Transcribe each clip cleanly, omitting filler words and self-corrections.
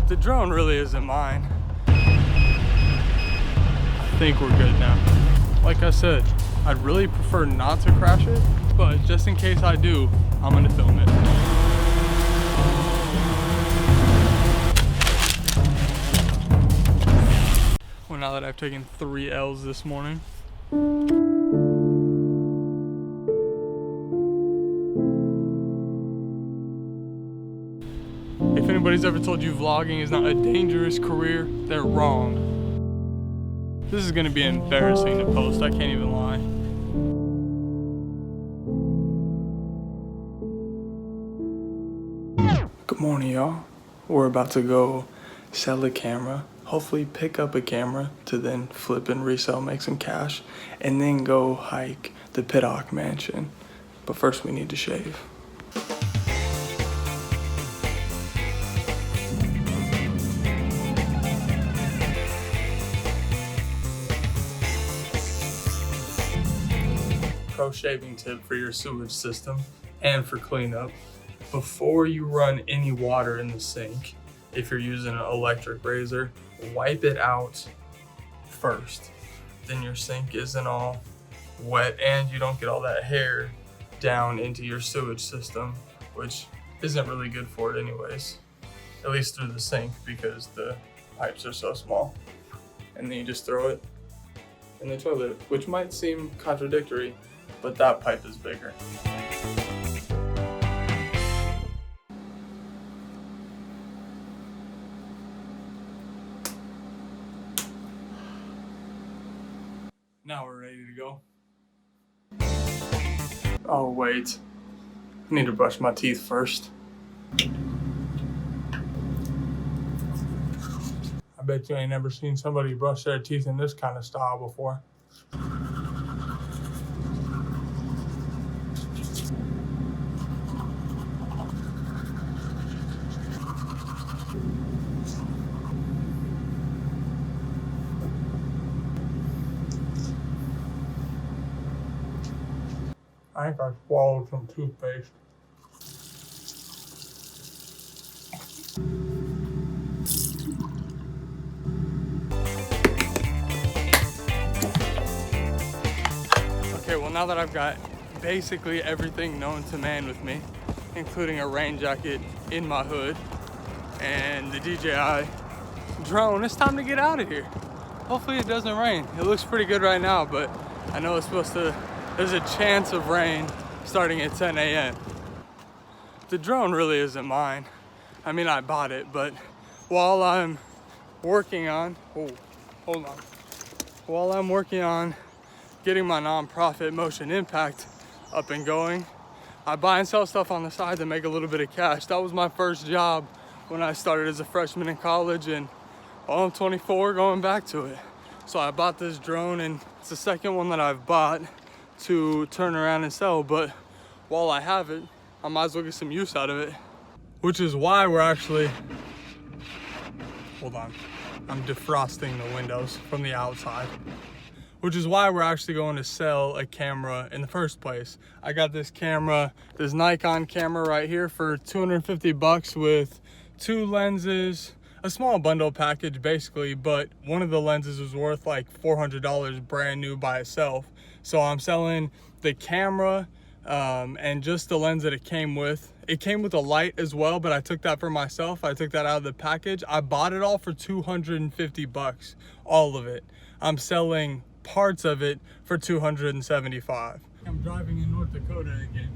The drone really isn't mine. I think we're good now. Like I said, I'd really prefer not to crash it, but just in case I do, I'm gonna film it. Well, now that I've taken 3 L's this morning. If anybody's ever told you vlogging is not a dangerous career, they're wrong. This is gonna be embarrassing to post, I can't even lie. Good morning, y'all. We're about to go sell a camera, hopefully pick up a camera to then flip and resell, make some cash, and then go hike the Pittock mansion. But first we need to shave. Pro shaving tip for your sewage system and for cleanup. Before you run any water in the sink, if you're using an electric razor, wipe it out first. Then your sink isn't all wet and you don't get all that hair down into your sewage system, which isn't really good for it anyways. At least through the sink because the pipes are so small. And then you just throw it in the toilet, which might seem contradictory, but that pipe is bigger. Now we're ready to go. Oh wait, I need to brush my teeth first. I bet you ain't never seen somebody brush their teeth in this kind of style before. I think I swallowed some toothpaste. Okay, well now that I've got basically everything known to man with me, including a rain jacket in my hood and the DJI drone, it's time to get out of here. Hopefully it doesn't rain. It looks pretty good right now, but I know it's supposed to, there's a chance of rain starting at 10 a.m. The drone really isn't mine. I mean, I bought it, but while I'm working on, while I'm working on getting my nonprofit Motion Impact up and going, I buy and sell stuff on the side to make a little bit of cash. That was my first job when I started as a freshman in college, and well, I'm 24 going back to it. So I bought this drone, and it's the second one that I've bought to turn around and sell, but while I have it, I might as well get some use out of it. Which is why we're actually, hold on, I'm defrosting the windows from the outside. Which is why we're actually going to sell a camera in the first place. I got this camera, this Nikon camera right here for 250 bucks with 2 lenses, a small bundle package basically, but one of the lenses was worth like $400 brand new by itself. So I'm selling the camera and just the lens that it came with. It came with a light as well, but I took that for myself. I took that out of the package. I bought it all for 250 bucks, all of it. I'm selling parts of it for 275. I'm driving in North Dakota again.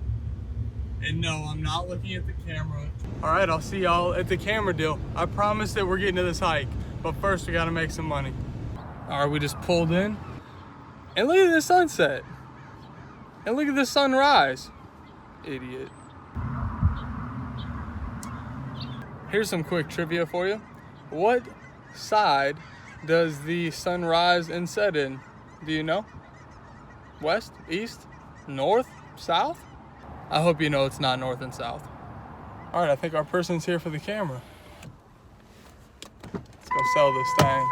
And no, I'm not looking at the camera. All right, I'll see y'all at the camera deal. I promise that we're getting to this hike, but first we gotta make some money. All right, we just pulled in. And look at the sunset. And look at the sunrise. Idiot. Here's some quick trivia for you. What side does the sun rise and set in? Do you know? West, east, north, south? I hope you know it's not north and south. All right, I think our person's here for the camera. Let's go sell this thing.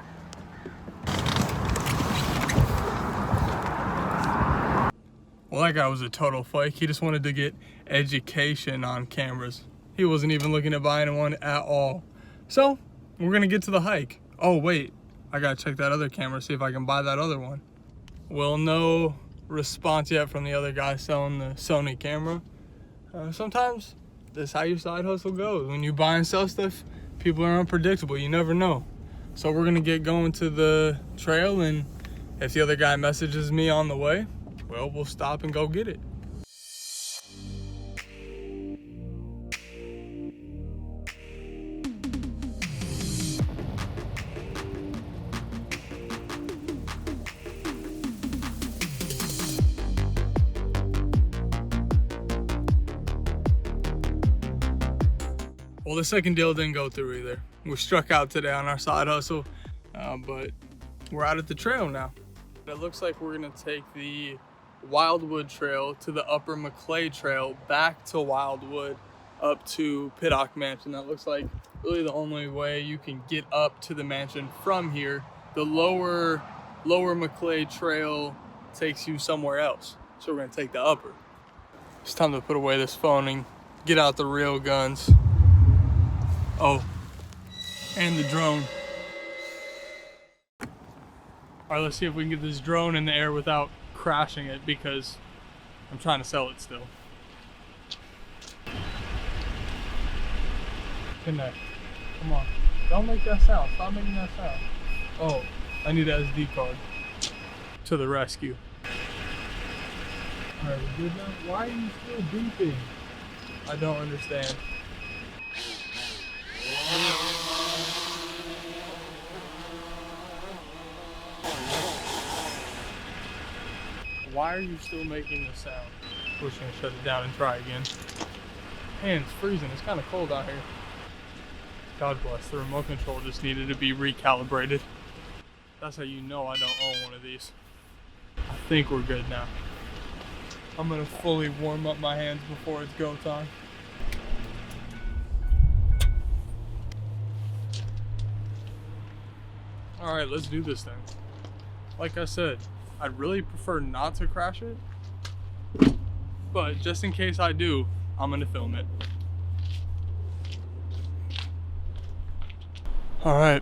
Well, that guy was a total fake. He just wanted to get education on cameras. He wasn't even looking at buying one at all. So we're gonna get to the hike. Oh wait, I gotta check that other camera, see if I can buy that other one. Well, no response yet from the other guy selling the Sony camera. Sometimes that's how your side hustle goes. When you buy and sell stuff, people are unpredictable, you never know. So we're gonna get going to the trail, and if the other guy messages me on the way, well, we'll stop and go get it. Well, the second deal didn't go through either. We struck out today on our side hustle, but we're out at the trail now. It looks like we're gonna take the Wildwood Trail to the Upper Macleay Trail, back to Wildwood, up to Pittock Mansion. That looks like really the only way you can get up to the mansion from here. The lower Macleay Trail takes you somewhere else. So we're gonna take the upper. It's time to put away this phone and get out the real guns. Oh, and the drone. All right, let's see if we can get this drone in the air without crashing it, because I'm trying to sell it still. Connect. Come on. Don't make that sound. Stop making that sound. Oh, I need an SD card. To the rescue. All right, we good now? Why are you still beeping? I don't understand. Why are you still making the sound? We're just gonna shut it down and try again. Man, it's freezing. It's kind of cold out here. God bless. The remote control just needed to be recalibrated. That's how you know I don't own one of these. I think we're good now. I'm gonna fully warm up my hands before it's go time. All right, let's do this thing. Like I said, I'd really prefer not to crash it, but just in case I do, I'm gonna film it. All right,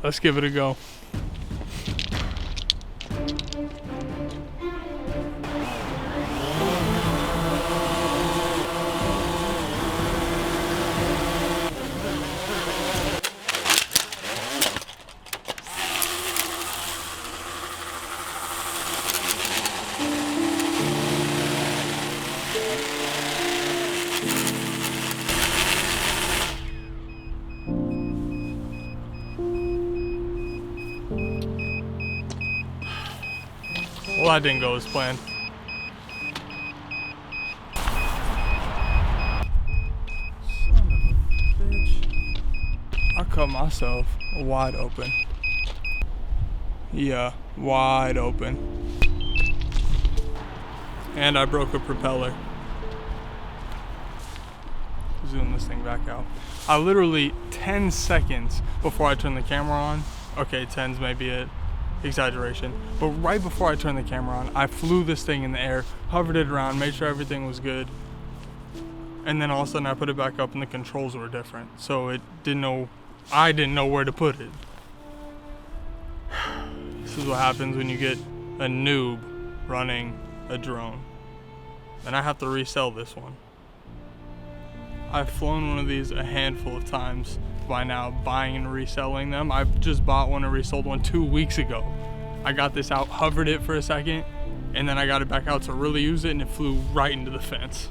let's give it a go. Well, that didn't go as planned. Son of a bitch. I cut myself wide open. Yeah, wide open. And I broke a propeller. Zoom this thing back out. I literally 10 seconds before I turned the camera on, okay, 10's maybe an exaggeration, but right before I turned the camera on, I flew this thing in the air, hovered it around, made sure everything was good, and then all of a sudden I put it back up and the controls were different, so I didn't know where to put it. This is what happens when you get a noob running a drone. And I have to resell this one. I've flown one of these a handful of times by now, buying and reselling them. I just bought one and resold one 2 weeks ago. I got this out, hovered it for a second, and then I got it back out to really use it, and it flew right into the fence.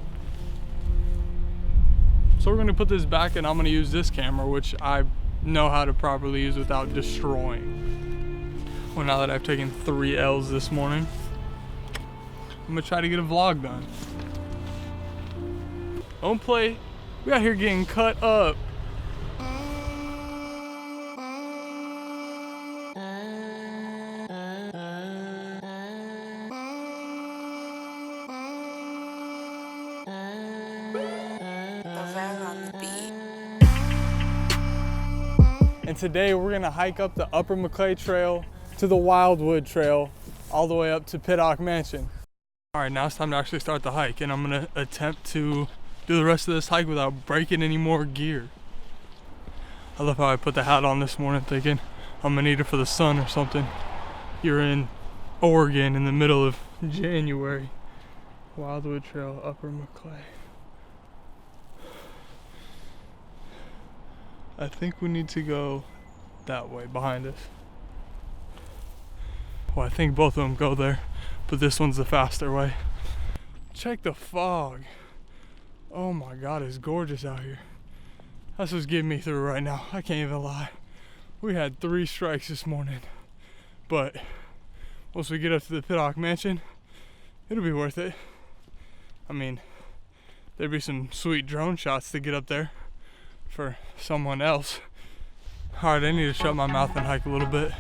So we're gonna put this back, and I'm gonna use this camera, which I know how to properly use without destroying. Well, now that I've taken 3 L's this morning, I'm gonna try to get a vlog done. Don't play. We out here getting cut up. And today we're gonna hike up the Upper Macleay Trail to the Wildwood Trail, all the way up to Pittock Mansion. All right, now it's time to actually start the hike, and I'm gonna attempt to do the rest of this hike without breaking any more gear. I love how I put the hat on this morning thinking I'm gonna need it for the sun or something. You're in Oregon in the middle of January. Wildwood Trail, Upper Macleay. I think we need to go that way behind us. Well, I think both of them go there, but this one's the faster way. Check the fog. Oh my God, it's gorgeous out here. That's what's getting me through right now. I can't even lie. We had 3 strikes this morning, but once we get up to the Pittock mansion, it'll be worth it. I mean, there'd be some sweet drone shots to get up there for someone else. All right, I need to shut my mouth and hike a little bit.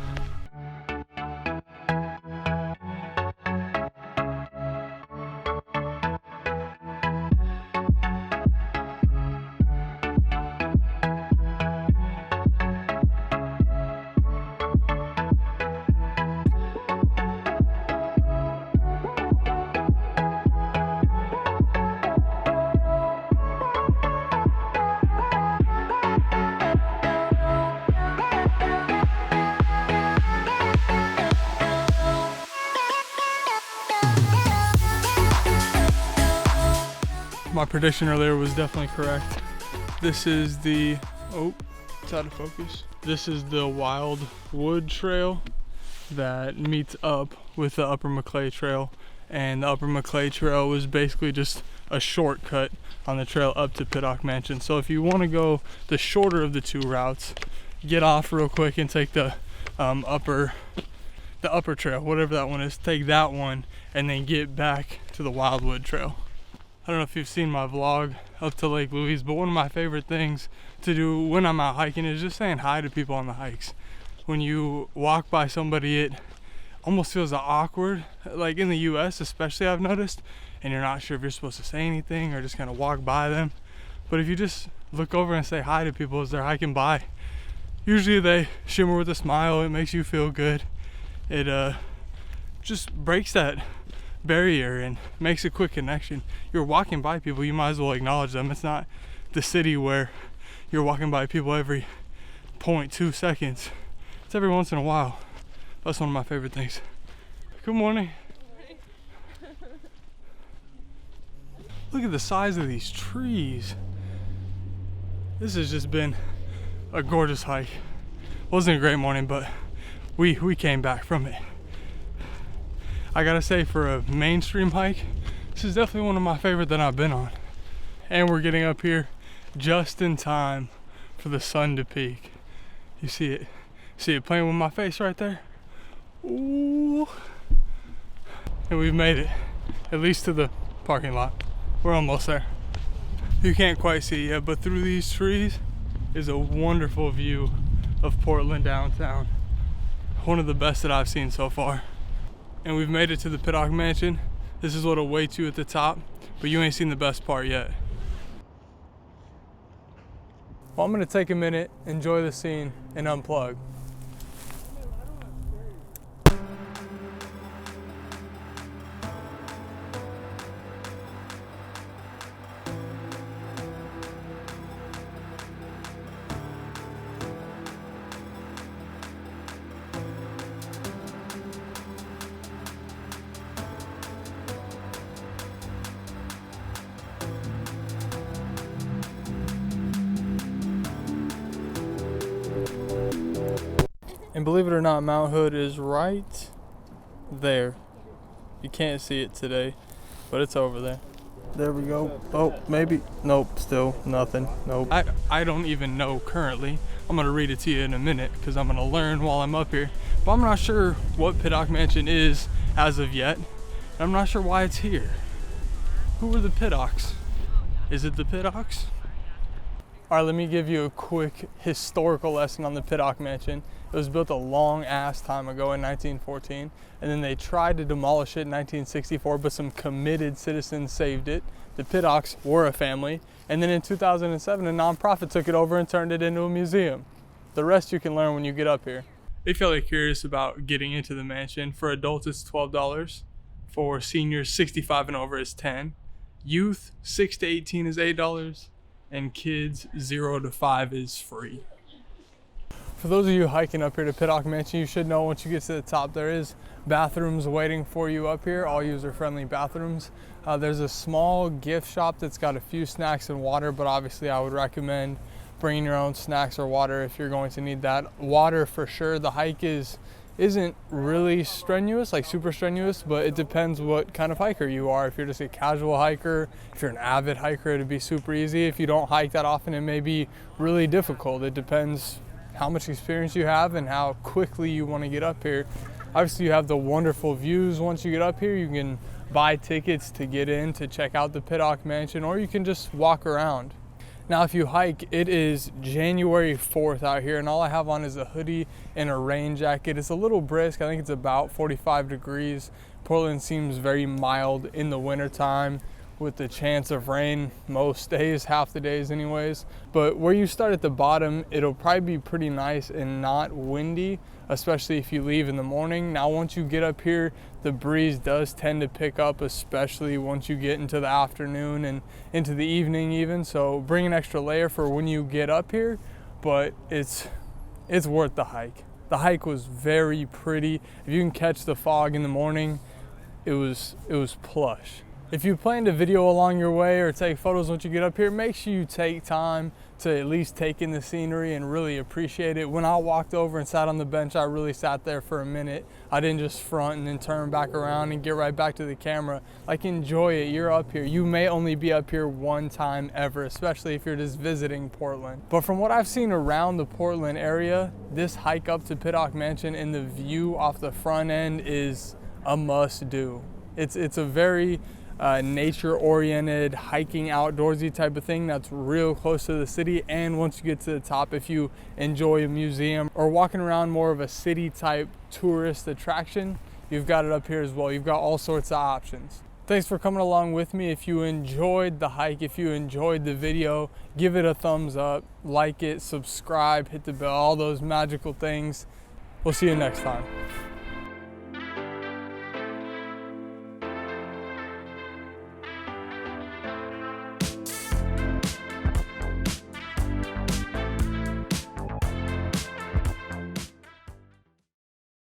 My prediction earlier was definitely correct. This is the, oh, it's out of focus. This is the Wildwood Trail that meets up with the Upper Macleay Trail. And the Upper Macleay Trail was basically just a shortcut on the trail up to Pittock Mansion. So if you want to go the shorter of the 2 routes, get off real quick and take the upper trail, whatever that one is, take that one and then get back to the Wildwood Trail. I don't know if you've seen my vlog up to Lake Louise, but one of my favorite things to do when I'm out hiking is just saying hi to people on the hikes. When you walk by somebody, it almost feels awkward, like in the US especially, I've noticed, and you're not sure if you're supposed to say anything or just kind of walk by them. But if you just look over and say hi to people as they're hiking by, usually they shimmer with a smile. It makes you feel good. It just breaks that barrier and makes a quick connection. You're walking by people, you might as well acknowledge them. It's not the city where you're walking by people every 0.2 seconds. It's every once in a while. That's one of my favorite things. Good morning. Look at the size of these trees. This has just been a gorgeous hike. Wasn't a great morning, but we came back from it. I gotta say, for a mainstream hike, this is definitely one of my favorite that I've been on. And we're getting up here just in time for the sun to peak. You see it? See it playing with my face right there? Ooh. And we've made it, at least to the parking lot. We're almost there. You can't quite see it yet, but through these trees is a wonderful view of Portland downtown. One of the best that I've seen so far. And we've made it to the Pittock Mansion. This is what awaits you at the top, but you ain't seen the best part yet. Well, I'm gonna take a minute, enjoy the scene, and unplug. And believe it or not, Mount Hood is right there. You can't see it today, but it's over there. There we go. Oh, maybe. Nope, still nothing. Nope. I don't even know currently. I'm gonna read it to you in a minute because I'm gonna learn while I'm up here. But I'm not sure what Pittock Mansion is as of yet. And I'm not sure why it's here. Who are the Pittocks? Is it the Pittocks? All right, let me give you a quick historical lesson on the Pittock Mansion. It was built a long ass time ago in 1914, and then they tried to demolish it in 1964, but some committed citizens saved it. The Pittocks were a family, and then in 2007, a nonprofit took it over and turned it into a museum. The rest you can learn when you get up here. If you're curious about getting into the mansion, for adults it's $12, for seniors 65 and over is $10, youth 6 to 18 is $8, and kids 0 to 5 is free. For those of you hiking up here to Pittock Mansion, you should know once you get to the top, there is bathrooms waiting for you up here, all user-friendly bathrooms. There's a small gift shop that's got a few snacks and water, but obviously I would recommend bringing your own snacks or water if you're going to need that. Water for sure. The hike isn't really strenuous, like super strenuous, but it depends what kind of hiker you are. If you're just a casual hiker, if you're an avid hiker, it'd be super easy. If you don't hike that often, it may be really difficult. It depends how much experience you have and how quickly you want to get up here. Obviously you have the wonderful views once you get up here. You can buy tickets to get in to check out the Pittock Mansion, or you can just walk around. Now if you hike, it is January 4th out here, and all I have on is a hoodie and a rain jacket. It's a little brisk. I think it's about 45 degrees. Portland seems very mild in the wintertime with the chance of rain most days, half the days anyways. But where you start at the bottom, it'll probably be pretty nice and not windy, especially if you leave in the morning. Now once you get up here, the breeze does tend to pick up, especially once you get into the afternoon and into the evening even. So bring an extra layer for when you get up here, but it's worth the hike. The hike was very pretty. If you can catch the fog in the morning, it was plush. If you plan to video along your way or take photos once you get up here, make sure you take time to at least take in the scenery and really appreciate it. When I walked over and sat on the bench, I really sat there for a minute. I didn't just front and then turn back around and get right back to the camera. Like, enjoy it. You're up here. You may only be up here one time ever, especially if you're just visiting Portland. But from what I've seen around the Portland area, this hike up to Pittock Mansion and the view off the front end is a must do. It's a very nature-oriented, hiking, outdoorsy type of thing that's real close to the city. And once you get to the top, if you enjoy a museum or walking around more of a city type tourist attraction, you've got it up here as well. You've got all sorts of options. Thanks for coming along with me. If you enjoyed the hike, if you enjoyed the video, give it a thumbs up, like it, subscribe, hit the bell, all those magical things. We'll see you next time.